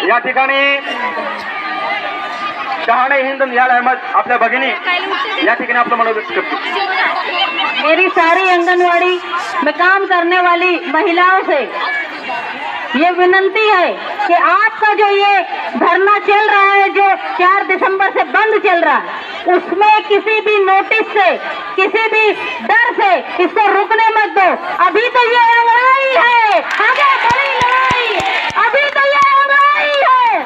या ठिकाणी शहाणे हिंद निहाल अहमद अपने भगिनी या ठिकाणी आपलं मनोगत करते। मेरी सारी आंगनवाड़ी में काम करने वाली महिलाओं से ये विनंती है कि आपका जो ये धरना चल रहा है, जो 4 दिसंबर से बंद चल रहा है, उसमें किसी भी नोटिस से, किसी भी डर से इसको रुकने मत दो। अभी तो ये लड़ाई है, आगे बड़ी लड़ाई, अभी तो ये लड़ाई है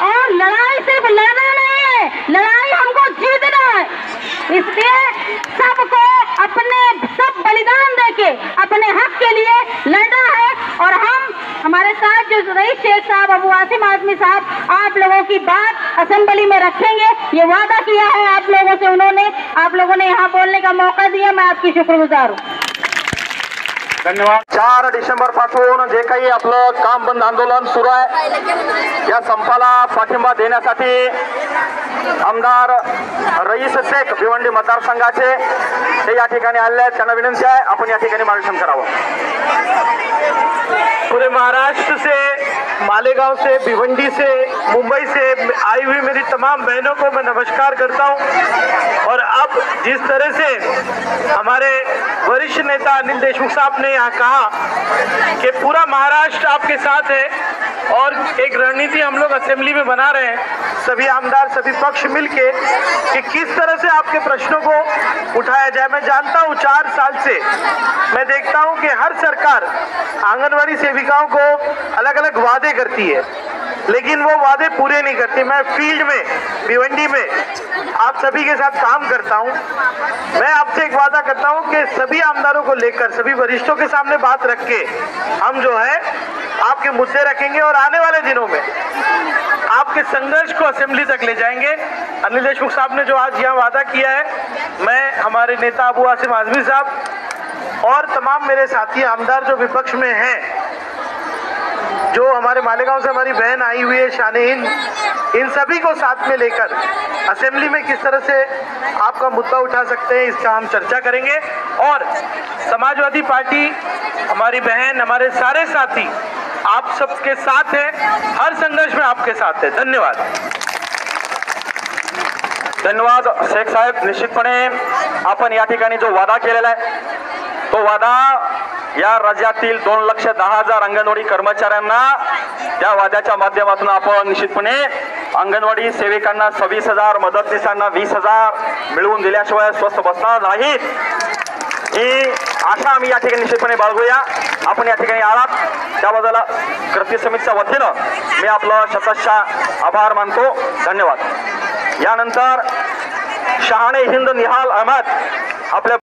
और लड़ाई सिर्फ लड़ना नहीं है, लड़ाई हमको जीतना है। इसलिए सबको अपने सब बलिदान देके अपने हक के लिए लड़ना है। और हम हमारे साथ जो रईस शेख साहब, अबू आसिम आजमी साहब, आप लोगों की बात असेंबली में रखेंगे, ये वादा किया है आप लोगों से उन्होंने। आप लोगों ने यहाँ बोलने का मौका दिया, मैं आपकी शुक्रगुजार हूँ। धन्यवाद। 4 डिसेंबर पासून जे काही आपलं काम बंद आंदोलन सुरू आहे, या संपाला पाठिंबा देण्यासाठी आमदार रईस शेख भिवंडी मतदारसंघाचे ते या ठिकाणी आले आहेत। त्यांना विनंती आहे आपण या ठिकाणी मार्गदर्शन करावं। पूरे महाराष्ट्र से, मालेगांव से, भिवंडी से, मुंबई से आई हुई मेरी तमाम बहनों को मैं नमस्कार करता हूं। और अब जिस तरह से हमारे वरिष्ठ नेता अनिल देशमुख साहब ने यहाँ कहा कि पूरा महाराष्ट्र आपके साथ है और एक रणनीति हम लोग असेंबली में बना रहे हैं, सभी आमदार, सभी पक्ष मिलके, कि किस तरह से आपके प्रश्नों को उठाया जाए। मैं जानता हूँ 4 साल से मैं देखता हूँ कि हर सरकार आंगनवाड़ी सेविकाओं को अलग अलग वादे करती है, लेकिन वो वादे पूरे नहीं करती। मैं फील्ड में, भिवंडी में आप सभी के साथ काम करता हूं। मैं आपसे एक वादा करता हूं कि सभी आमदारों को लेकर, सभी वरिष्ठों के सामने बात रख के हम जो है आपके मुद्दे रखेंगे और आने वाले दिनों में आपके संघर्ष को असेंबली तक ले जाएंगे। अनिल देशमुख साहब ने जो आज यहाँ वादा किया है, मैं, हमारे नेता अबू आसिम आजमी साहब और तमाम मेरे साथी आमदार जो विपक्ष में हैं, जो हमारे मालेगांव से हमारी बहन आई हुई है शाने हिंद, इन सभी को साथ में लेकर असेंबली में किस तरह से आपका मुद्दा उठा सकते हैं, इसका हम चर्चा करेंगे। और समाजवादी पार्टी, हमारी बहन, हमारे सारे साथी आप सबके साथ हैं, हर संघर्ष में आपके साथ है। धन्यवाद। धन्यवाद शेख साहेब। निश्चितपणे आपण या ठिकाणी जो वादा केलेला आहे, तो वादा या राज्यातील 2,10,000 अंगणवाडी कर्मचाऱ्यांना त्या वाद्याच्या माध्यमातून आपण निश्चितपणे अंगणवाडी सेविकांना 26,000, मदतनीसांना 20,000 मिळवून दिल्याशिवाय स्वस्थ बसणार नाहीत, ही आशा आम्ही या ठिकाणी निश्चितपणे बाळगूया। आपण या ठिकाणी आलात त्याबद्दल कृती समितीच्या वतीनं मी आपलं शतशः आभार मानतो। धन्यवाद। यानंतर शहाणे हिंद निहाल अहमद आपल्या